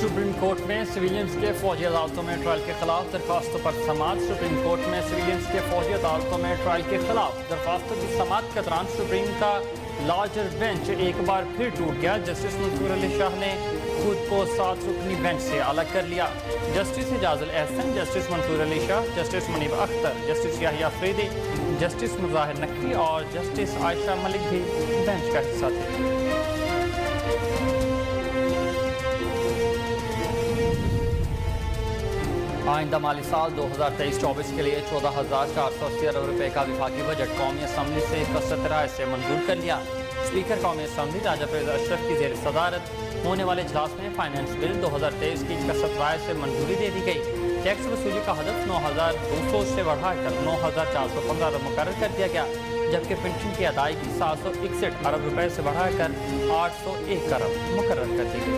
Supreme court में civilians के फौजी अदालतों में ट्रायल के खिलाफ दरखास्तों पर समाअत। सुप्रीम कोर्ट में सिविलियंस के फौजी अदालतों में ट्रायल के खिलाफ दरखास्तों की समाअत के दौरान सुप्रीम का लार्जर बेंच एक बार फिर टूट गया। जस्टिस मंसूर अली शाह ने खुद को 7 रुकनी बेंच से अलग कर लिया। Justice Ijazul Ahsan, Justice Mansoor Ali Shah, Justice Munib Akhtar, Justice Yahya Afridi, Justice Mazahir Naqvi और जस्टिस आयशा मलिक भी बेंच का हिस्सा थे। आइंदा माली साल 2023-24 के लिए 14,480 अरब रुपए का विफाकी बजट कौमी असम्बली से कसरत राय से मंजूर कर लिया। स्पीकर कौमी असम्बली राजा परवेज अशरफ की जेर सदारत होने वाले इजलास में फाइनेंस बिल 2023 की कसरत राय से मंजूरी दे दी गई। टैक्स वसूली का हदफ 9,200 से बढ़ाकर 9,415 अरब मुकर्रर कर दिया गया, जबकि पेंशन की अदायगी 761 अरब रुपए से बढ़ाकर 801 अरब मुकर्रर कर दी गई।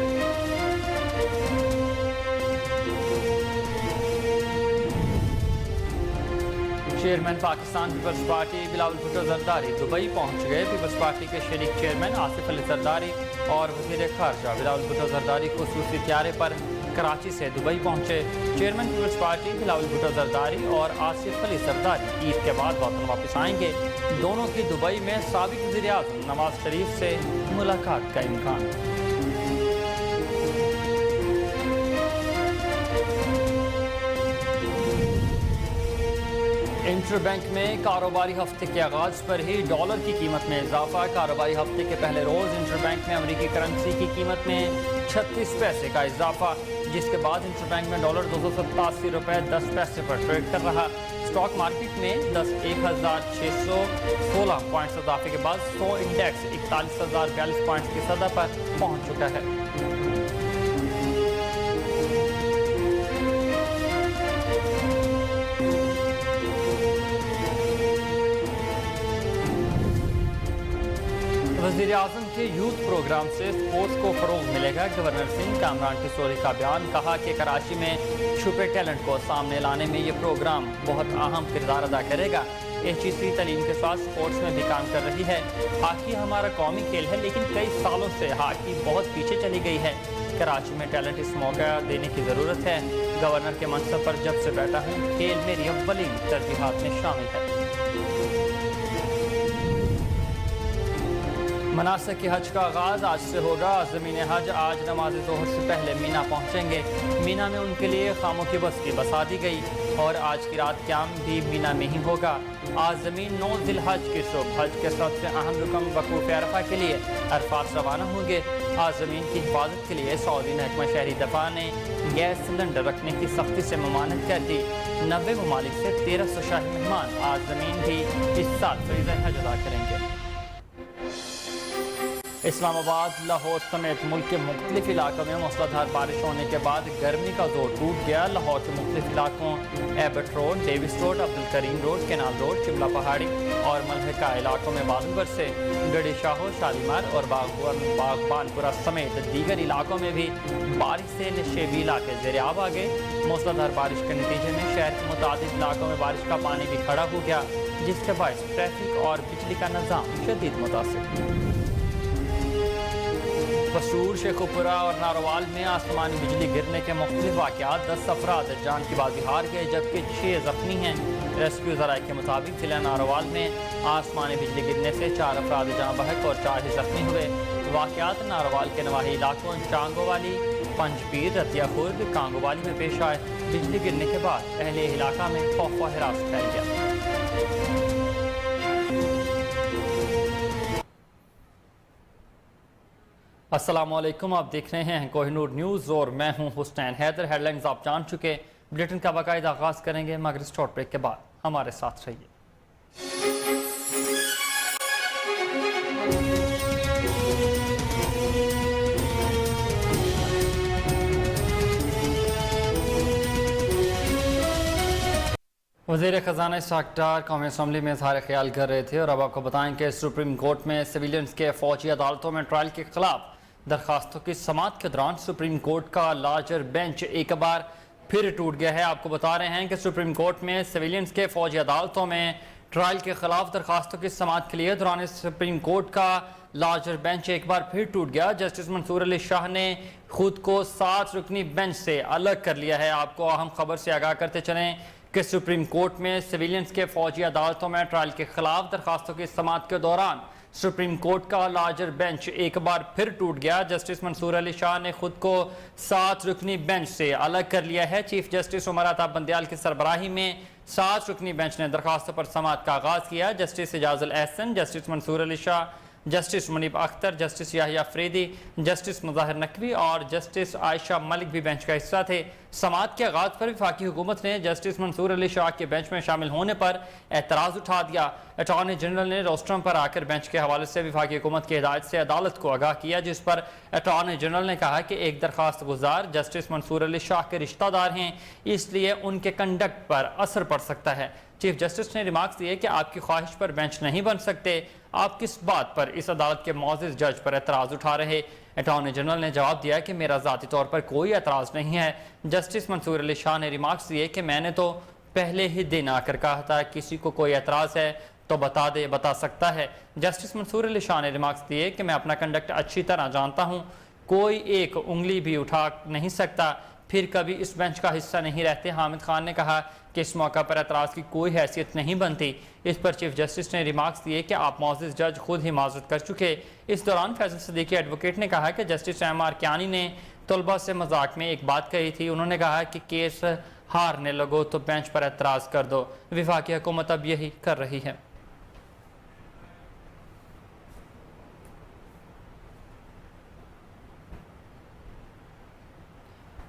Chairman Pakistan peoples party Bilawal Bhutto Zardari Dubai पहुंच गए। पीपल्स पार्टी के शरीक चेयरमैन आसिफ अली जरदारी और वज़ीर खारजा बिलावल भुट्टो जरदारी खुसूसी त्यारे पर कराची से दुबई पहुंचे। Chairman peoples party Bilawal Bhutto Zardari और आसिफ अली जरदारी ईद के बाद वतन वापस आएंगे। दोनों की दुबई में साबिक वज़ीर आज़म नवाज शरीफ से मुलाकात का इम्कान। इंटर बैंक में कारोबारी हफ्ते के आगाज पर ही डॉलर की कीमत में इजाफा। कारोबारी हफ्ते के पहले रोज इंटर बैंक में अमेरिकी करेंसी की कीमत में 36 पैसे का इजाफा, जिसके बाद इंटर बैंक में डॉलर 287 रुपये 10 पैसे पर ट्रेड कर रहा। स्टॉक मार्केट में 1,616 पॉइंट्स इजाफे के बाद 100 इंडेक्स 41,042 पॉइंट्स की सतह पर पहुंच चुका है। वज़ीर आज़म के यूथ प्रोग्राम से स्पोर्ट्स को फ़रोग़ मिलेगा। गवर्नर सिंह कामरान किशोरी का बयान, कहा कि कराची में छुपे टैलेंट को सामने लाने में ये प्रोग्राम बहुत अहम किरदार अदा करेगा। HEC तालीम के साथ स्पोर्ट्स में भी काम कर रही है। हॉकी हमारा कौमी खेल है, लेकिन कई सालों से हॉकी बहुत पीछे चली गई है। कराची में टैलेंट इस मौका देने की ज़रूरत है। गवर्नर के मनसब पर जब से बैठा हूँ, खेल मेरी अव्वलीन तरजीहात में शामिल है। मनासिक के हज का आगाज़ आज से होगा। ज़मीन हज आज नमाज ज़ोहर से पहले मीना पहुँचेंगे। मीना में उनके लिए खामों की बस्ती बसा दी गई और आज की रात क़याम भी मीना में ही होगा। आज ज़मीन 9 ज़िलहज की सुबह हज के सबसे अहम रुकन वकूफ़ अरफा के लिए अरफात रवाना होंगे। आज ज़मीन की हिफाजत के लिए सऊदी महकमा शहरी दफा ने गैस सिलेंडर रखने की सख्ती से ममानत कर दी। 90 ममालिक से 1300 शाही मेहमान आज ज़मीन भी इस साल फ़रीज़ा हज अदा करेंगे। इस्लामाबाद, लाहौर समेत मुल्क के मुख्तलिफ इलाकों में मूसलाधार बारिश होने के बाद गर्मी का जोर टूट गया। लाहौर के मुख्तलिफ इलाकों Abbott Road, Davis Road, Abdul Karim Road, Canal Road, Shimla Pahari और मलहका इलाकों में बादल बरसे। गढ़ी शाहो, शालीमार और बागबानपुरा समेत दीगर इलाकों में भी बारिश से नशेबी इलाके ज़ेर आब आ गए। मूसलाधार बारिश के नतीजे में शहर के मुताबिक इलाकों में बारिश का पानी भी खड़ा हो गया, जिसके बायस ट्रैफिक और बिजली का निज़ाम शदीद मुतासिर। बसूर, शेखुपुरा और नारोवाल में आसमानी बिजली गिरने के मुख्तलिफ वाक़यात। 10 अफराद जान की बाजी हार गए, जबकि 6 ज़ख्मी हैं। रेस्क्यू ज़राए के मुताबिक जिला नारोवाल में आसमानी बिजली गिरने से 4 अफराद जहाँ बहक और 4 ही ज़ख्मी हुए। वाक़यात नारोवाल के नवाही इलाकों चांगोवाली, पंजपीर, रतिया खुर्द, कांगोवाली में पेश आए। बिजली गिरने के बाद अहले इलाका में खौफ व हिरास फैल गया। अस्सलामुअलैकुम, आप देख रहे हैं कोहिनूर न्यूज़ और मैं हूं हुसैन हैदर। हेडलाइंस आप जान चुके। बुलेटिन का बाकायदा आगाज़ करेंगे मगर शॉर्ट ब्रेक के बाद। हमारे साथ रहिए। वज़ीर ख़जाना इसहाक़ डार कौमी असम्बली में इज़हार ख्याल कर रहे थे और अब आपको बताएं कि सुप्रीम कोर्ट में सिविलियंस के फ़ौजी अदालतों में ट्रायल के खिलाफ दरखास्तों की समाअत के दौरान सुप्रीम कोर्ट का लार्जर बेंच एक बार फिर टूट गया है। आपको बता रहे हैं कि सुप्रीम कोर्ट में सिविलियंस के फ़ौजी अदालतों में ट्रायल के खिलाफ दरखास्तों की समाअत के लिए दौरान सुप्रीम कोर्ट का लार्जर बेंच एक बार फिर टूट गया। जस्टिस मंसूर अली शाह ने खुद को 7 रुकनी बेंच से अलग कर लिया है। आपको अहम खबर से आगाह करते चलें कि सुप्रीम कोर्ट में सिविलियंस के फौजी अदालतों में ट्रायल के खिलाफ दरखास्तों की समाअत के दौरान सुप्रीम कोर्ट का लार्जर बेंच एक बार फिर टूट गया। जस्टिस मंसूर अली शाह ने खुद को 7 रुकनी बेंच से अलग कर लिया है। चीफ जस्टिस उमर अता बंदयाल की सरबराही में 7 रुकनी बेंच ने दरखास्तों पर समाअत का आगाज किया। Justice Ijazul Ahsan, Justice Mansoor Ali Shah, Justice Munib Akhtar, Justice Yahya Afridi, Justice Mazahir Naqvi और जस्टिस आयशा मलिक भी बेंच का हिस्सा थे। समाअत के आगाज पर वफाकी हुकूमत ने जस्टिस मंसूर अली शाह के बेंच में शामिल होने पर एतराज़ उठा दिया। अटॉर्नी जनरल ने रोस्टरम पर आकर बेंच के हवाले से वफाकी हुकूमत की हिदायत से अदालत को आगाह किया, जिस पर अटॉर्नी जनरल ने कहा कि एक दरखास्त गुजार जस्टिस मंसूर अली शाह के रिश्तेदार हैं, इसलिए उनके कंडक्ट पर असर पड़ सकता है। चीफ जस्टिस ने रिमार्क्स दिए कि आपकी ख्वाहिश पर बेंच नहीं बन सकते, आप किस बात पर इस अदालत के मौजूद जज पर एतराज़ उठा रहे। अटॉर्नी जनरल ने जवाब दिया कि मेरा ज़ाती तौर पर कोई एतराज़ नहीं है। जस्टिस मंसूर अली शाह ने रिमार्क्स दिए कि मैंने तो पहले ही दिन आकर कहा था किसी को कोई एतराज़ है तो बता दे, बता सकता है। जस्टिस मंसूर अली शाह ने रिमार्क्स दिए कि मैं अपना कंडक्ट अच्छी तरह जानता हूँ, कोई एक उंगली भी उठा नहीं सकता, फिर कभी इस बेंच का हिस्सा नहीं रहते। हामिद खान ने कहा कि इस मौका पर एतराज़ की कोई हैसियत नहीं बनती। इस पर चीफ जस्टिस ने रिमार्क्स दिए कि आप मौजूद जज खुद ही माजरत कर चुके। इस दौरान फैसल सदीकी एडवोकेट ने कहा कि जस्टिस एम.आर. कियानी ने तलबा से मजाक में एक बात कही थी। उन्होंने कहा कि केस हारने लगो तो बेंच पर एतराज़ कर दो। वफाकी हुकूमत अब यही कर रही है।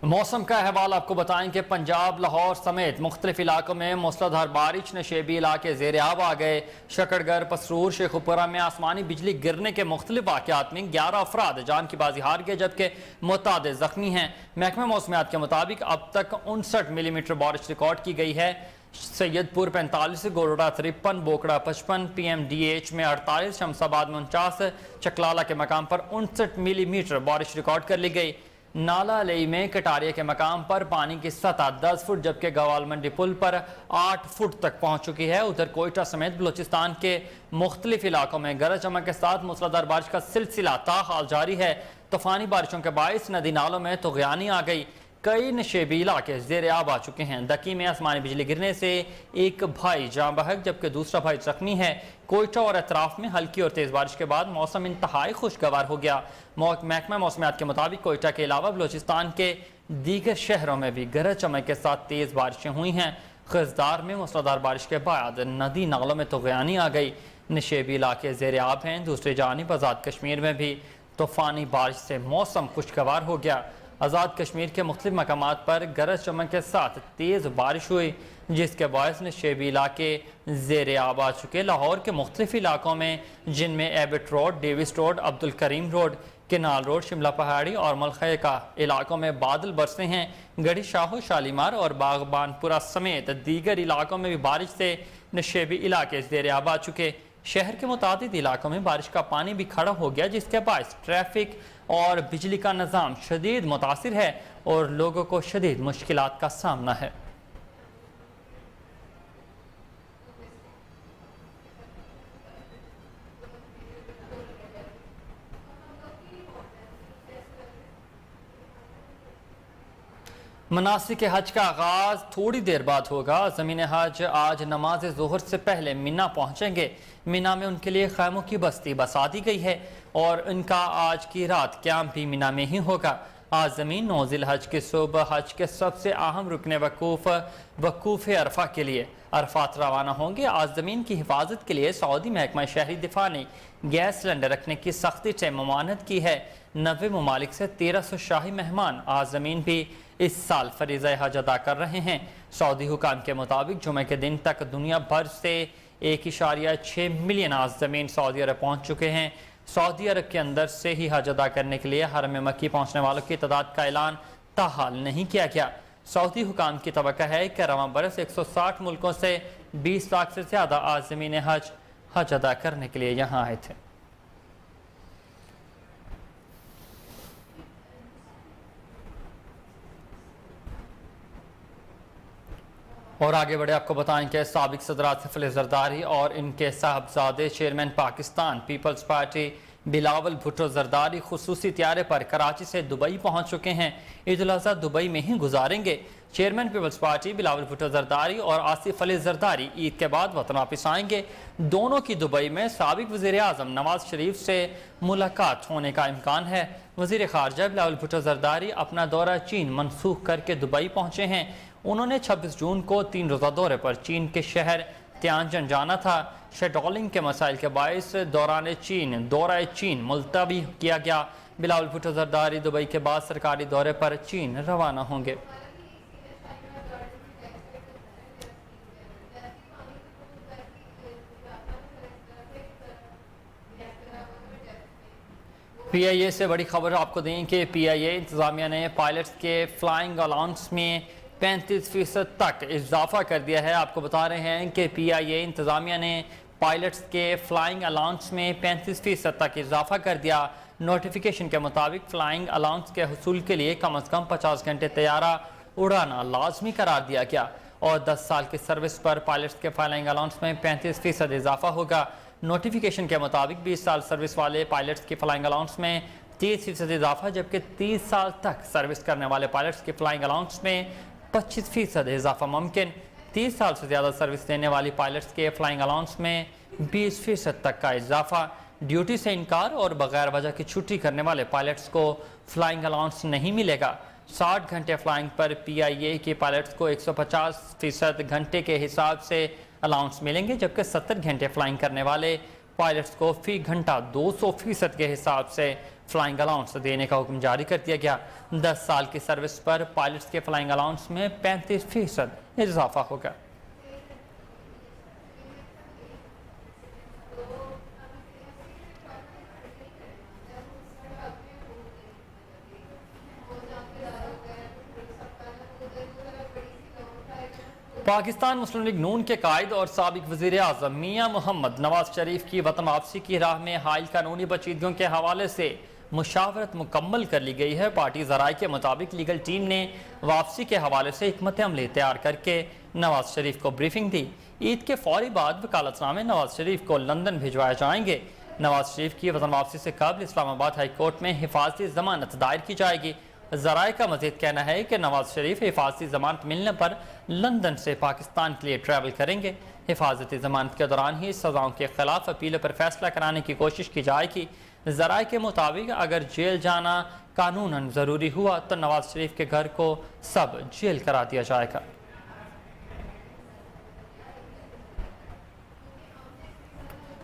मौसम का अहवाल आपको बताएं कि पंजाब, लाहौर समेत मुख्तलिफ इलाकों में मूसलाधार बारिश, नशेबी इलाके ज़ेर-ए-आब आ गए। शकरगढ़, पसरूर, शेखुपुरा में आसमानी बिजली गिरने के मुख्तलिफ वाक़यात में 11 अफराद जान की बाजी हार गए, जबकि मुतादिद ज़ख्मी हैं। महकमा मौसमियात के मुताबिक अब तक 59 मिलीमीटर बारिश रिकॉर्ड की गई है। सैयदपुर 45, गोरडा 53, बोकड़ा 55, PMDH में 48, शमसाबाद में 49, चकलाला के मकाम पर 59 मिलीमीटर बारिश रिकॉर्ड कर ली गई। नाला लई में कटारिया के मकाम पर पानी की सतह 10 फुट जबकि गवाल मंडी पुल पर 8 फुट तक पहुंच चुकी है। उधर कोयटा समेत बलूचिस्तान के मुख्तलिफ इलाकों में गरज चमक के साथ मूसलाधार बारिश का सिलसिला ताहाल जारी है। तूफानी बारिशों के बायस नदी नालों में तुग़यानी आ गई, कई नशेबी इलाके ज़ेर-ए-आब आ चुके हैं। दकी में आसमानी बिजली गिरने से एक भाई जाँ बहक जबकि दूसरा भाई जख्मी है। कोयटा और अतराफ में हल्की और तेज़ बारिश के बाद मौसम इंतहाई खुशगवार हो गया। महकमा मौसमियात के मुताबिक कोयटा के अलावा बलूचिस्तान के दीगर शहरों में भी गरज चमक के साथ तेज़ बारिशें हुई हैं। खजदार में मूसलाधार बारिश के बाद नदी नालों में तुग़यानी आ गई, नशेबी इलाके ज़ेर-ए-आब हैं। दूसरी जानिब आज़ाद कश्मीर में भी तूफ़ानी बारिश से मौसम खुशगवार हो गया। आज़ाद कश्मीर के मुख्तलिफ मकामात पर गरज चमक के साथ तेज़ बारिश हुई, जिसके बायस नशेबी इलाके ज़ेर-ए-आब आ चुके। लाहौर के मुख्तलिफ इलाकों में जिनमें Abbott Road, Davis Road, Abdul Karim Road, Canal Road, Shimla Pahari और मलखे का इलाकों में बादल बरसे हैं। गढ़ी शाहो, शालीमार और बागबानपुरा समेत दीगर इलाकों में भी बारिश से नशेबी इलाके ज़ेर-ए-आब आ चुके। शहर के मुतादिद इलाकों में बारिश का पानी भी खड़ा हो गया, जिसके बायस ट्रैफिक और बिजली का निज़ाम शदीद मुतासिर है और लोगों को शदीद मुश्किलात का सामना है। मनासिक हज का आगाज थोड़ी देर बाद होगा। ज़मीन हज आज नमाज ज़ोहर से पहले मिना पहुंचेंगे। मिना में उनके लिए खैमों की बस्ती बसा दी गई है और इनका आज की रात क़याम भी मिना में ही होगा। आज ज़मीन 9 ज़िलहज की सुबह हज के सबसे अहम रुकने वकूफ़ अरफा के लिए अरफात रवाना होंगे। आज ज़मीन की हिफाजत के लिए सऊदी महकमा शहरी दिफा ने गैस सिलेंडर रखने की सख्ती से ममानत की है। 90 ममालिक से 1300 शाही मेहमान आज ज़मीन भी इस साल फरीज़ा हज अदा कर रहे हैं। सऊदी हुकाम के मुताबिक जुमे के दिन तक दुनिया भर से 1.6 मिलियन आज ज़मीन सऊदी अरब पहुँच चुके हैं। सऊदी अरब के अंदर से ही हज अदा करने के लिए हरम मक्की पहुँचने वालों की तादाद का ऐलान ताहाल नहीं किया गया। सऊदी हुकाम की तवक्को है कि रवां बरस 160 मुल्कों से 20 लाख से ज़्यादा आज ज़मीन हज अदा करने के लिए यहाँ आए थे। और आगे बढ़े आपको बताएं कि साबिक सदर आसिफ अली जरदारी और इनके साहबजादे chairman Pakistan peoples party Bilawal Bhutto Zardari खुसूसी त्यारे पर कराची से दुबई पहुंच चुके हैं। ईद उल अज़हा दुबई में ही गुजारेंगे। Chairman peoples party Bilawal Bhutto Zardari और आसिफ अली जरदारी ईद के बाद वतन वापस आएंगे। दोनों की दुबई में साबिक वज़ीर आज़म नवाज शरीफ से मुलाकात होने का इम्कान है। वज़ीर ख़ारजा बिलावल भुट्टो जरदारी अपना दौरा चीन मनसूख करके दुबई पहुंचे हैं। उन्होंने 26 जून को 3 रोज़ा दौरे पर चीन के शहर तियानजन जाना था। शेड्यूलिंग के मसाइल के बायस दौरा चीन मुलतवी किया गया। बिलावल भुट्टो जरदारी दुबई के बाद सरकारी दौरे पर चीन रवाना होंगे। PIA से बड़ी खबर आपको दें कि PIA इंतज़ामिया ने पायलट्स के फ्लाइंग अलाउंस में 35% तक इजाफा कर दिया है। आपको बता रहे हैं कि PIA इंतज़ामिया ने पायलट्स के फ्लाइंग अलाउंस में 35% तक इजाफा कर दिया। नोटिफिकेशन के मुताबिक फ्लाइंग अलाउंस के हसूल के लिए कम अज़ कम 50 घंटे तैयारा उड़ाना लाजमी करार दिया गया और 10 साल की सर्विस पर पायलट्स के फ्लाइंग अलाउंस में 35% इजाफा होगा। नोटिफिकेशन के मुताबिक 20 साल सर्विस वाले पायलट्स की फ्लाइंग अलाउंस में 30% इजाफा, जबकि 30 साल तक सर्विस करने वाले पायलट्स की फ्लाइंग अलाउंस में 25% इजाफा मुमकिन। 30 साल से ज़्यादा सर्विस देने वाली पायलट्स के फ्लाइंग अलाउंस में 20% तक का इजाफा। ड्यूटी से इनकार और बगैर वजह की छुट्टी करने वाले पायलट्स को फ्लाइंग अलाउंस नहीं मिलेगा। 60 घंटे फ्लाइंग पर PIA के पायलट्स को 150% घंटे के हिसाब से अलाउंस मिलेंगे, जबकि 70 घंटे फ्लाइंग करने वाले पायलट्स को फी घंटा 200% के हिसाब से फ्लाइंग अलाउंस देने का हुक्म जारी कर दिया गया। 10 साल की सर्विस पर पायलट्स के फ्लाइंग अलाउंस में 35% इजाफा होगा। पाकिस्तान मुस्लिम लीग नून के कायद और साबिक वज़ीर आज़म मियाँ मोहम्मद नवाज शरीफ की वतन वापसी की राह में हायल कानूनी पेचीदगियों के हवाले से मुशावरत मुकम्मल कर ली गई है। पार्टी ज़राए के मुताबिक लीगल टीम ने वापसी के हवाले से हिकमत अमली तैयार करके नवाज शरीफ को ब्रीफिंग दी। ईद के फौरी बाद वकालतनामे नवाज शरीफ को लंदन भिजवाए जाएंगे। नवाज शरीफ की वतन वापसी से कबल इस्लामाबाद हाई कोर्ट में हिफाजती जमानत दायर की जाएगी। ज़राए का मज़ीद कहना है कि नवाज शरीफ हिफाजती ज़मानत मिलने पर लंदन से पाकिस्तान के लिए ट्रैवल करेंगे। हिफाजती ज़मानत के दौरान ही सज़ाओं के खिलाफ अपील पर फैसला कराने की कोशिश की जाएगी। ज़राए के मुताबिक अगर जेल जाना कानूनन ज़रूरी हुआ तो नवाज शरीफ के घर को सब जेल करा दिया जाएगा।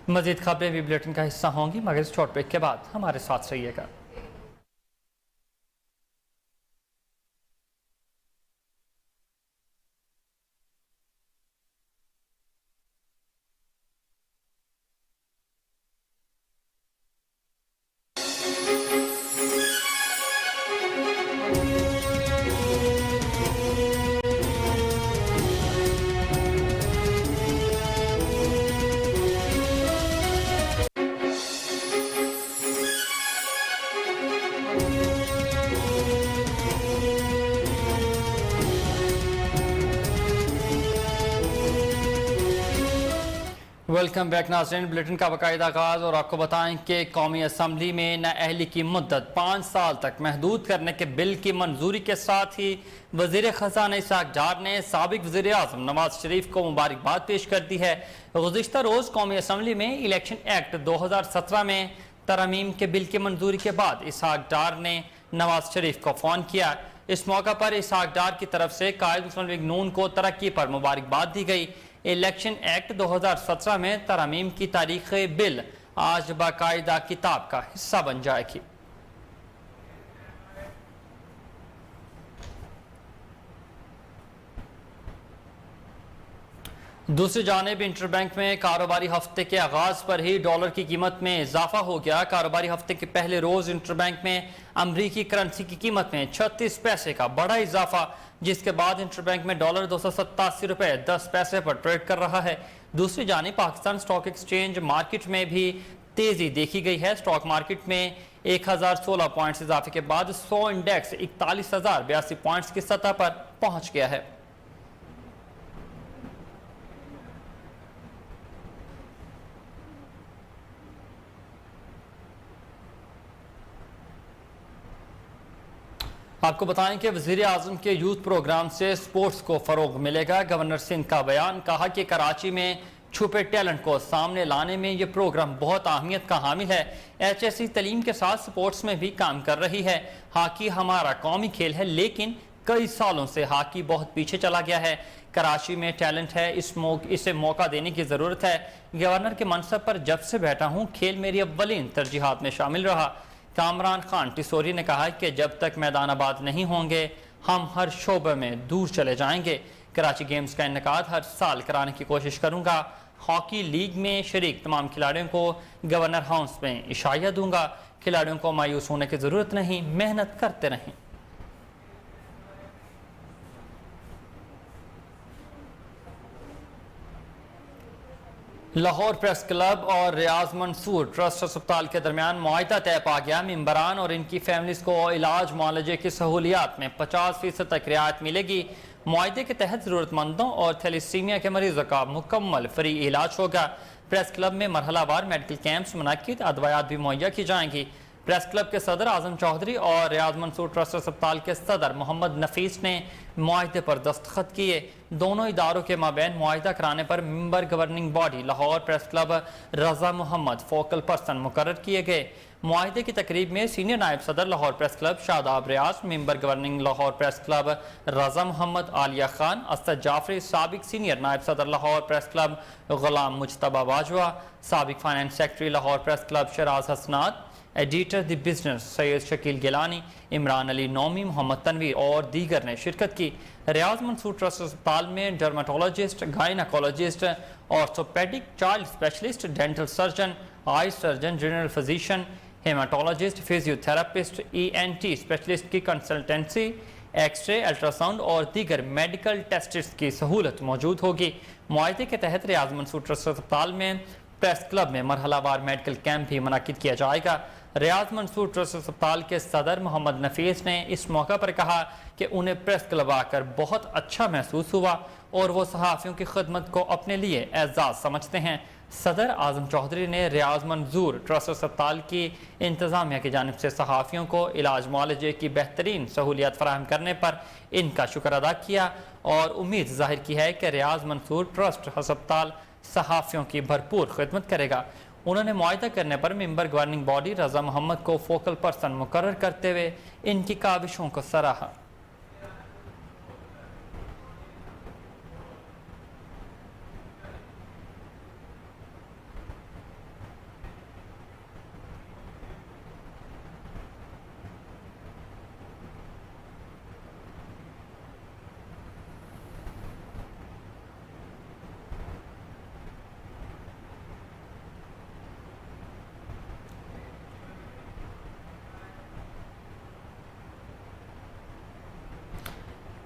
मज़ीद खबरें भी बुलेटिन का हिस्सा होंगी, मगर इस शॉर्ट ब्रेक के बाद हमारे साथ रहिएगा। वेलकम बैक नाज़रीन, बुलेटिन का बाकायदा आगाज़। और आपको बताएं कि कौमी असम्बली में नाअहली की मुद्दत 5 साल तक महदूद करने के बिल की मंजूरी के साथ ही वज़ीर ख़ज़ाना इसहाक़ डार ने साबिक वज़ीर आज़म नवाज शरीफ को मुबारकबाद पेश कर दी है। गुज़िश्ता रोज़ कौमी असम्बली में इलेक्शन एक्ट 2017 में तरमीम के बिल की मंजूरी के बाद इसहाक़ डार ने नवाज शरीफ को फ़ोन किया। इस मौका पर इसहाक़ डार की तरफ से कायद मुस्लिम लीग नून को तरक्की पर मुबारकबाद दी गई। इलेक्शन एक्ट 2017 में तरमीम की तारीख बिल आज बाकायदा किताब का हिस्सा बन जाएगी। दूसरी जानिब इंटरबैंक में कारोबारी हफ्ते के आगाज पर ही डॉलर की कीमत में इजाफा हो गया। कारोबारी हफ्ते के पहले रोज इंटरबैंक में अमरीकी करेंसी की कीमत में 36 पैसे का बड़ा इजाफा, जिसके बाद इंटरबैंक में डॉलर 287 रुपए 10 पैसे पर ट्रेड कर रहा है। दूसरी जानिब पाकिस्तान स्टॉक एक्सचेंज मार्केट में भी तेजी देखी गई है। स्टॉक मार्केट में 1016 पॉइंट्स इजाफे के बाद 100 इंडेक्स 41,082 पॉइंट्स की सतह पर पहुंच गया है। आपको बताएं कि वज़ीर आज़म के यूथ प्रोग्राम से स्पोर्ट्स को फ़रोग मिलेगा। गवर्नर सिंध का बयान, कहा कि कराची में छुपे टैलेंट को सामने लाने में ये प्रोग्राम बहुत अहमियत का हामिल है। HSC तालीम के साथ स्पोर्ट्स में भी काम कर रही है। हॉकी हमारा कौमी खेल है, लेकिन कई सालों से हॉकी बहुत पीछे चला गया है। कराची में टैलेंट है, इसे मौका देने की ज़रूरत है। गवर्नर के मनसब पर जब से बैठा हूँ, खेल मेरी अव्वलीन तरजीहात में शामिल रहा। कामरान खान टिसोरी ने कहा कि जब तक मैदान आबाद नहीं होंगे, हम हर शोबे में दूर चले जाएंगे। कराची गेम्स का इनेकाद हर साल कराने की कोशिश करूंगा। हॉकी लीग में शरीक तमाम खिलाड़ियों को गवर्नर हाउस में इशारा दूंगा। खिलाड़ियों को मायूस होने की ज़रूरत नहीं, मेहनत करते रहें। लाहौर प्रेस क्लब और रियाज मंसूर ट्रस्ट अस्पताल के दरमियान मुआहिदा तय पा गया। मेंबरान और इनकी फैमिलीज को इलाज मुआलजे की सहूलियात में 50% तक रियायत मिलेगी। मुआहिदे के तहत ज़रूरतमंदों और थैलेसीमिया के मरीजों का मुकम्मल फ्री इलाज होगा। प्रेस क्लब में मरहलावार मेडिकल कैंप्स मुनक्किद, अदवायात भी मुहैया की जाएंगी। प्रेस क्लब के सदर आजम चौधरी और रियाज मंसूर ट्रस्ट अस्पताल के सदर मोहम्मद नफीस ने मुआहिदे पर दस्तखत किए। दोनों इदारों के माबैन मुआहिदा कराने पर member governing body Lahore press club Raza Mohammad focal person मुकर्रर किए गए। मुआहिदे की तकरीब में सीनियर नायब सदर Lahore press club Shadab Riaz, member governing Lahore press club Raza Mohammad, Aliya Khan, Asad Jafri, साबिक सीनियर नायब सदर लाहौर प्रेस क्लब गुलाम मुजतबा बाजवा, साबिक finance secretary Lahore press club Shiraz Hasnat, editor the business Syed Shakeel Gilani, Imran Ali Naumi, Mohammad Tanveer और दीगर ने शिरकत की। रियाज मंसूर ट्रस्ट अस्पताल में dermatologist, gynaecologist, orthopaedic, child specialist, dental surgeon, eye surgeon, general physician, haematologist, physiotherapist, ENT specialist की कंसल्टेंसी, एक्सरे, अल्ट्रासाउंड और दीगर मेडिकल टेस्ट की सहूलत मौजूद होगी। मुआहिदे के तहत रियाज मंसूर ट्रस्ट अस्पताल में प्रेस क्लब में मरहलावार मेडिकल कैंप भी मुनक्किद किया जाएगा। रियाज मंसूर ट्रस्ट अस्पताल के सदर मोहम्मद नफीस ने इस मौका पर कहा कि उन्हें प्रेस क्लब आकर बहुत अच्छा महसूस हुआ और वो सहाफ़ियों की खिदमत को अपने लिए एजाज़ समझते हैं। सदर आजम चौधरी ने रियाज मंसूर ट्रस्ट अस्पताल की इंतज़ामिया की जानिब से सहाफ़ियों को इलाज मुआलजे की बेहतरीन सहूलियत फराहम करने पर इनका शुक्र अदा किया और उम्मीद जाहिर की है कि रियाज मंसूर ट्रस्ट अस्पताल सहाफ़ियों की भरपूर खिदमत करेगा। उन्होंने मुआहिदा करने पर मेंबर गवर्निंग बॉडी रजा मोहम्मद को फोकल पर्सन मुकर्रर करते हुए इनकी काविशों को सराहा।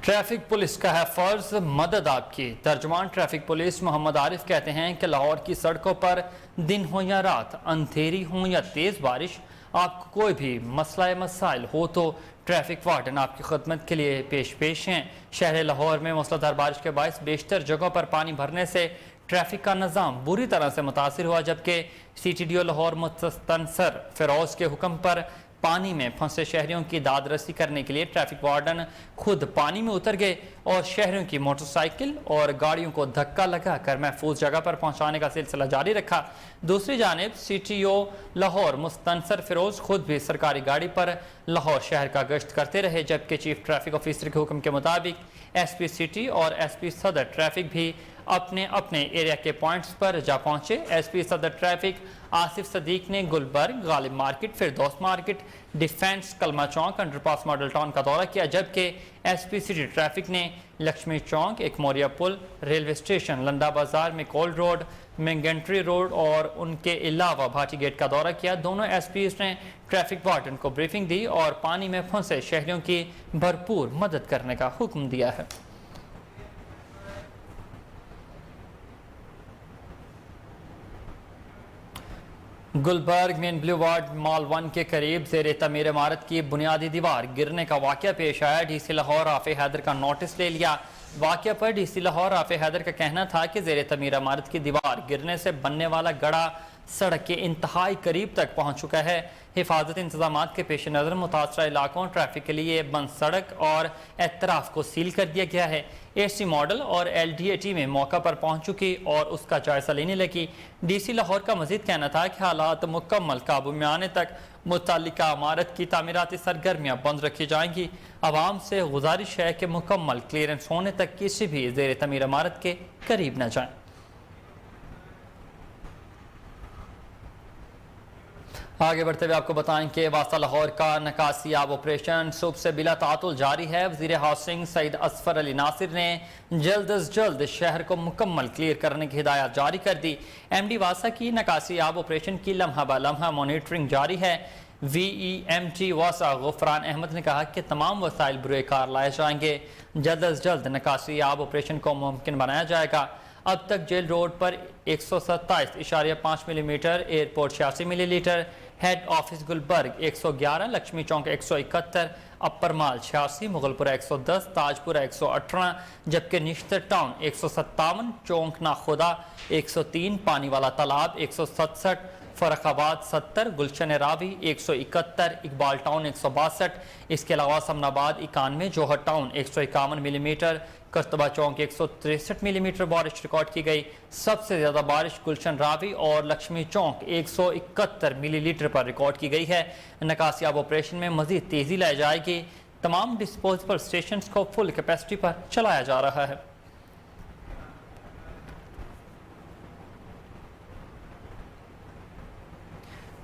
ट्रैफिक पुलिस का है फर्ज, मदद आपकी। तर्जुमान ट्रैफिक पुलिस मोहम्मद आरिफ कहते हैं कि लाहौर की सड़कों पर दिन हो या रात, अंधेरी हो या तेज़ बारिश, आपको कोई भी मसला मसाइल हो तो ट्रैफिक वार्डन आपकी खिदमत के लिए पेश हैं। शहर लाहौर में मूसलाधार बारिश के बायस बेशतर जगहों पर पानी भरने से ट्रैफिक का निज़ाम बुरी तरह से मुतासिर हुआ, जबकि CTDO लाहौर मुस्तनसर फिरोज के हुक्म पर पानी में फंसे शहरियों की दादरसी करने के लिए ट्रैफिक वार्डन खुद पानी में उतर गए और शहरियों की मोटरसाइकिल और गाड़ियों को धक्का लगाकर महफूज जगह पर पहुंचाने का सिलसिला जारी रखा। दूसरी जानिब CTO लाहौर मुस्तनसर फिरोज खुद भी सरकारी गाड़ी पर लाहौर शहर का गश्त करते रहे, जबकि चीफ ट्रैफिक ऑफिसर के हुक्म के मुताबिक SP सिटी और SP सदर ट्रैफिक भी अपने अपने एरिया के पॉइंट्स पर जा पहुंचे। SP सदर ट्रैफिक आसिफ सदीक ने गुलबर्ग, गालिब मार्केट, फिरदौस मार्केट, डिफेंस, कलमा चौक, अंडरपास मॉडल टाउन का दौरा किया, जबकि SP सिटी ट्रैफिक ने लक्ष्मी चौक, एक मोरिया पुल, रेलवे स्टेशन, लंदा बाजार में कोल्ड रोड, मैंगेंट्री रोड और उनके अलावा भाटी गेट का दौरा किया। दोनों SPs ने ट्रैफिक वार्डन को ब्रीफिंग दी और पानी में फंसे शहरियों की भरपूर मदद करने का हुक्म दिया है। गुलबर्ग मेन ब्लूवार्ड मॉल 1 के करीब ज़ेरे तमीर इमारत की बुनियादी दीवार गिरने का वाक़या पेश आया। DC लाहौर आफे हैदर का नोटिस ले लिया। वाक़या पर DC लाहौर आफे हैदर का कहना था कि ज़ेरे तमीर इमारत की दीवार गिरने से बनने वाला गड़ा सड़क के इंतहाई करीब तक पहुंच चुका है। हिफाजत इंतजाम के पेश नज़र मुतासरा इलाकों ट्रैफिक के लिए बंद सड़क और एतराफ़ को सील कर दिया गया है। AC मॉडल और LDA टीमें मौका पर पहुंच चुकी और उसका जायजा लेने लगी। DC लाहौर का मजीद कहना था कि हालात मुकम्मल काबू में आने तक मुतल्लिका इमारत की तामीराती सरगर्मियाँ बंद रखी जाएंगी। आवाम से गुजारिश है कि मुकम्मल क्लियरेंस होने तक किसी भी ज़ेर तमीर इमारत के करीब न जाएं। आगे बढ़ते हुए आपको बताएं कि वास्ता लाहौर का नकासियाब ऑपरेशन सुबह से बिला तातुल जारी है। वज़ीर हाउसिंग सईद असफर अली नासिर ने जल्द अज जल्द शहर को मुकम्मल क्लियर करने की हिदायत जारी कर दी। MD वासा की नकासियाब ऑपरेशन की लम्हा ब लम्हा मॉनिटरिंग जारी है। VEMT वासा गुफरान अहमद ने कहा कि तमाम वसाइल बुरे कार लाए जाएंगे। जल्द अज जल्द नकासियाब ऑपरेशन को मुमकिन बनाया जाएगा। अब तक जेल रोड पर 127.5 millimetre, airport 86 millilitre, head office Gulberg 111, Lakshmi Chowk 171, upper mall 86, Mughalpura 110, Tajpura 118, जबकि निश्तर टाउन 157, चौंक ना खुदा 103, पानी वाला तालाब 167, फरखाबाद 70, गुलशन रावी 171, इकबाल टाउन 162, इसके अलावा समनाबाद 91, जौहर टाउन 151 मिलीमीटर, करतबा चौक 163 मिलीमीटर बारिश रिकॉर्ड की गई। सबसे ज़्यादा बारिश गुलशन रावी और लक्ष्मी चौक 171 मिलीलीटर पर रिकॉर्ड की गई है। नकासियाब ऑपरेशन में मजीद तेज़ी लाई जाएगी। तमाम डिस्पोजेबल स्टेशन को फुल कैपेसिटी पर चलाया जा रहा है।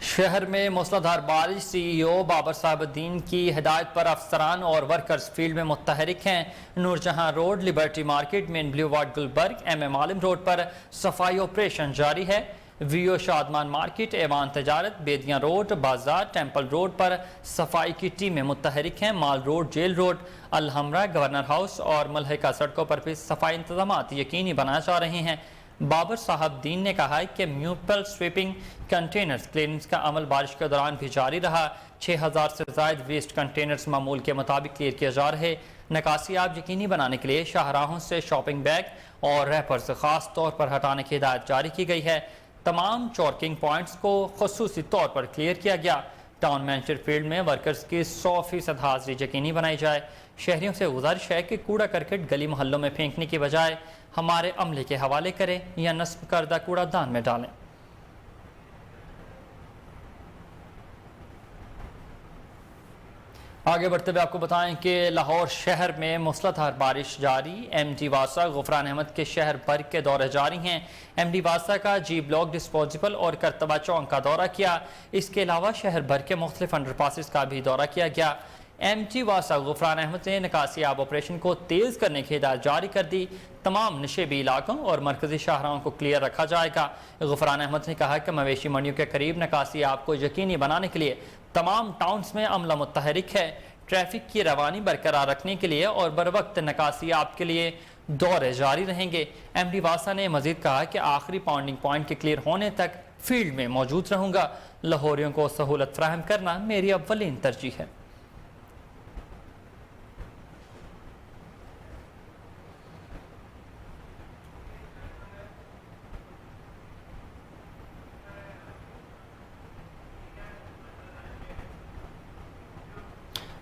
शहर में मूसलाधार बारिश। CEO बाबर साहबुद्दीन की हिदायत पर अफसरान और वर्कर्स फील्ड में मुतहरिक हैं। Noorjahan road, liberty market, main boulevard Gulberg, MM Alam road पर सफाई ऑपरेशन जारी है। VO Shadman market, Aiwan Tijarat, Bedian road, बाजार, टेम्पल रोड पर सफाई की टीमें मुतहरिक हैं। Mall road, jail road, Alhamra, governor house और मलहका सड़कों पर भी सफाई इंतजाम यकीनी बनाए जा रहे हैं। बाबर साहबुद्दीन ने कहा है कि म्यूनिसिपल स्वीपिंग कंटेनर्स क्लीनिंग का अमल बारिश के दौरान भी जारी रहा। 6000 से ज़ायद वेस्ट कंटेनर्स मामूल के मुताबिक क्लियर किए जा रहे। नकासियाब यकीनी बनाने के लिए शाहराहों से शॉपिंग बैग और रैपर्स खास तौर पर हटाने की हिदायत जारी की गई है। तमाम चौकिंग पॉइंट्स को खसूसी तौर पर क्लियर किया गया। टाउन मैनेजर फील्ड में वर्कर्स की 100% हाजिरी यकीनी बनाई जाए। शहरियों से गुजारिश है कि कूड़ा करकट गली मोहल्लों में फेंकने की बजाय हमारे अमले के हवाले करें या नस्ब करदा कूड़ादान में डालें। आगे बढ़ते हुए आपको बताएं कि लाहौर शहर में मूसलाधार बारिश जारी। MD वासा गुफरान अहमद के शहर भर के दौरे जारी हैं। MD वासा का G ब्लॉक, डिस्पोजिबल और करतबा चौक का दौरा किया। इसके अलावा शहर भर के मुख्तलिफ अंडरपासेस का भी दौरा किया गया। MD वासा गुफरान अहमद ने नकासियाब ऑपरेशन को तेज़ करने की हिदायत जारी कर दी। तमाम नशेबी इलाकों और मरकजी शाहराहों को क्लियर रखा जाएगा। गुफरान अहमद ने कहा कि मवेशी मंडियों के करीब नकासियाब को यकीनी बनाने के लिए तमाम टाउन्स में अमला मुतहरिक है। ट्रैफिक की रवानी बरकरार रखने के लिए और बर वक्त नकासियाब के लिए दौरे जारी रहेंगे। MD वासा ने मजीद कहा कि आखिरी पाउंडिंग पॉइंट के क्लियर होने तक फील्ड में मौजूद रहूँगा। लाहौरियों को सहूलत फराहम करना मेरी अव्वलीन तरजीह है।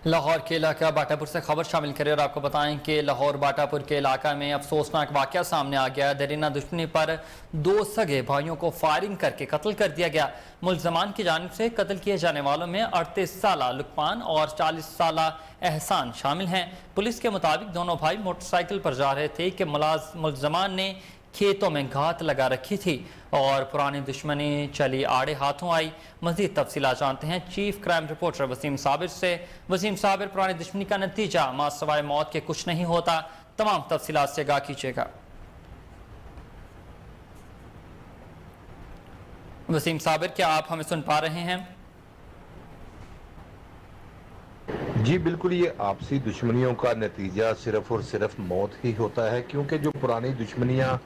लाहौर के इलाका बाटापुर से खबर शामिल करें और आपको बताएं कि लाहौर बाटापुर के इलाका में अफसोसनाक वाक़या सामने आ गया। दरीना दुश्मनी पर 2 सगे भाइयों को फायरिंग करके कत्ल कर दिया गया। मुल्ज़मान की जानिब से कत्ल किए जाने वालों में 38 साला लुकमान और 40 साला एहसान शामिल हैं। पुलिस के मुताबिक दोनों भाई मोटरसाइकिल पर जा रहे थे कि मुल्ज़मान ने खेतों में घात लगा रखी थी और पुरानी दुश्मनी चली आड़े हाथों आई। मजीद तफसीलात जानते हैं chief crime reporter Waseem Sabir से। वसीम साबिर, पुरानी दुश्मनी का नतीजा मां सवाए मौत के कुछ नहीं होता, तमाम तफसीलात से आगाह कीजिएगा। वसीम साबिर, क्या आप हमें सुन पा रहे हैं? जी बिल्कुल, ये आपसी दुश्मनियों का नतीजा सिर्फ और सिर्फ मौत ही होता है, क्योंकि जो पुरानी दुश्मनियां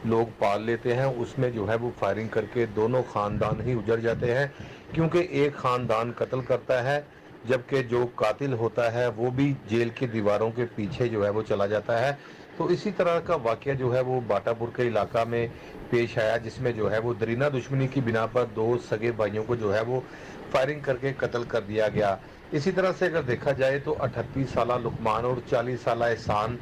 लोग पाल लेते हैं उसमें जो है वो फायरिंग करके दोनों ख़ानदान ही उजड़ जाते हैं, क्योंकि एक ख़ानदान कत्ल करता है जबकि जो कातिल होता है वो भी जेल की दीवारों के पीछे जो है वो चला जाता है। तो इसी तरह का वाकया जो है वो बाटापुर के इलाका में पेश आया, जिसमें जो है वो दरीना दुश्मनी की बिना पर दो सगे भाइयों को जो है वो फायरिंग करके कत्ल कर दिया गया। इसी तरह से अगर देखा जाए तो 38 साला लुकमान और 40 साला एहसान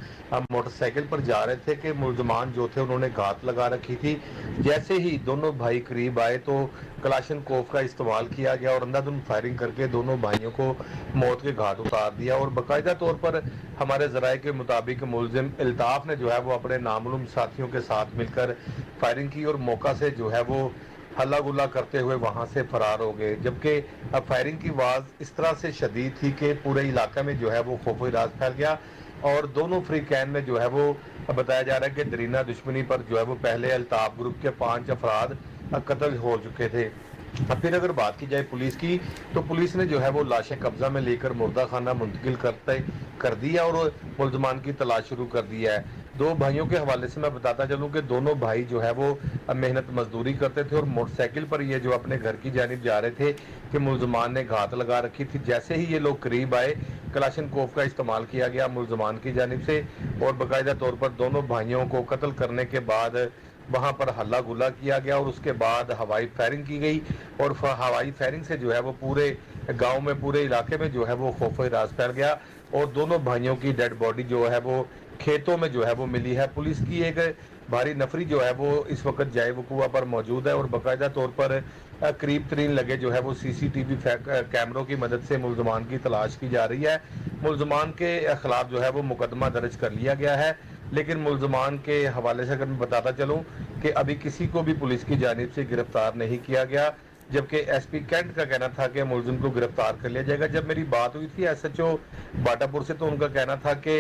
मोटरसाइकिल पर जा रहे थे कि मुलजमान जो थे उन्होंने घात लगा रखी थी। जैसे ही दोनों भाई करीब आए तो कलाशनकोव का इस्तेमाल किया गया और अंधाधुंध फायरिंग करके दोनों भाइयों को मौत के घाट उतार दिया। और बाकायदा तौर पर हमारे जराये के मुताबिक मुलजिम अल्ताफ ने जो है वो अपने नामालूम साथियों के साथ मिलकर फायरिंग की और मौका से जो है वो हल्ला गुल्ला करते हुए वहां से फरार हो गए। जबकि अब फायरिंग की आवाज इस तरह से शदीद थी कि पूरे इलाके में जो है वो खौफ राज फैल गया और दोनों फ्री कैन में जो है वो बताया जा रहा है कि दरीना दुश्मनी पर जो है वो पहले अल्ताफ ग्रुप के 5 अफराद कत्ल हो चुके थे। अब फिर अगर बात की जाए पुलिस की, तो पुलिस ने जो है वो लाशें कब्जा में लेकर मुर्दा खाना मुंतकिल कर दिया और मुलजमान की तलाश शुरू कर दी है। दो भाइयों के हवाले से मैं बताता चलूं कि दोनों भाई जो है वो मेहनत मजदूरी करते थे और मोटरसाइकिल पर ये जो अपने घर की जानिब जा रहे थे कि मुलजमान ने घात लगा रखी थी। जैसे ही ये लोग करीब आए, कलाशनकोव का इस्तेमाल किया गया मुलजमान की जानिब से और बाकायदा तौर पर दोनों भाइयों को कत्ल करने के बाद वहां पर हल्ला गुल्ला किया गया और उसके बाद हवाई फायरिंग की गई और हवाई फायरिंग से जो है वो पूरे गांव में, पूरे इलाके में जो है वो खौफ राज फैल गया और दोनों भाइयों की डेड बॉडी जो है वो खेतों में जो है वो मिली है। पुलिस की एक भारी नफरी जो है वो इस वक्त जाए वकुआ पर मौजूद है और बाकायदा तौर पर करीब तरीन लगे जो है वो सीसीटीवी कैमरों की मदद से मुलजमान की तलाश की जा रही है। मुलजमान के खिलाफ जो है वो मुकदमा दर्ज कर लिया गया है, लेकिन मुलजमान के हवाले से अगर मैं बताता चलूं कि अभी किसी को भी पुलिस की जानिब से गिरफ्तार नहीं किया गया, जबकि एसपी कैंट का कहना था कि मुलजिम को गिरफ्तार कर लिया जाएगा। जब मेरी बात हुई थी एसएचओ बाटापुर से, तो उनका कहना था कि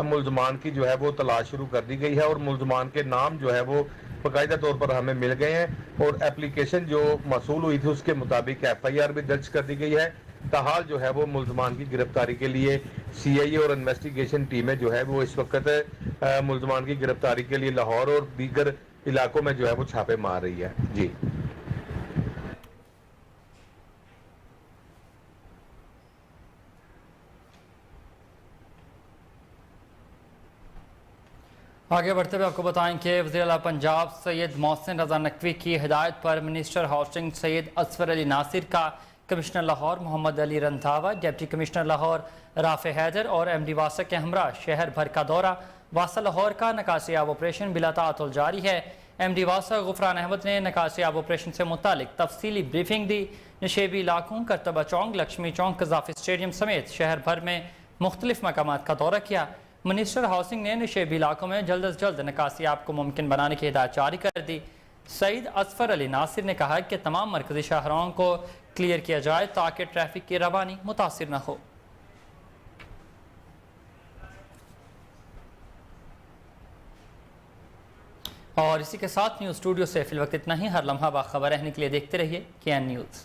मुलजमान की जो है वो तलाश शुरू कर दी गई है और मुलजमान के नाम जो है वो बाकायदा तौर पर हमें मिल गए हैं और एप्लीकेशन जो मसूल हुई थी उसके मुताबिक एफआईआर भी दर्ज कर दी गई है। ताहाल जो है वो मुलजमान की गिरफ्तारी के लिए सीआईए और इन्वेस्टिगेशन टीमें जो है वो इस वक्त मुलजमान की गिरफ्तारी के लिए लाहौर और दीगर इलाकों में जो है वो छापे मार रही है। जी, आगे बढ़ते हुए आपको बताएं कि वज़ीर-ए-आला पंजाब सैयद मोहसिन रजा नकवी की हिदायत पर मिनिस्टर हाउसिंग सैयद असफर अली नासिर का commissioner Lahore Mohammad Ali Randhawa, deputy commissioner Lahore Rafay Haider और एमडी वासा के हमरा शहर भर का दौरा। वासा लाहौर का नकासियाब ऑपरेशन बिला ताअतुल जारी है। एमडी वासा गुफरान अहमद ने नकासियाब ऑपरेशन से मुतालिक तफसीली ब्रीफिंग दी। नशेबी इलाकों करतबा चौक, लक्ष्मी चौक, कजाफी स्टेडियम समेत शहर भर में मुख्तलिफ मकामात का दौरा किया। मिनिस्टर हाउसिंग ने नशेबी इलाकों में जल्द अज जल्द नकासियाब को मुमकिन बनाने की हिदायत जारी कर दी। सईद असफर अली नासिर ने कहा कि तमाम मरकजी शाहराहों को क्लियर किया जाए ताकि ट्रैफिक की रवानी मुतासिर न हो। और इसी के साथ न्यूज़ स्टूडियो से फिल वक्त इतना ही। हर लम्हा बाखबर रहने के लिए देखते रहिए KN न्यूज़।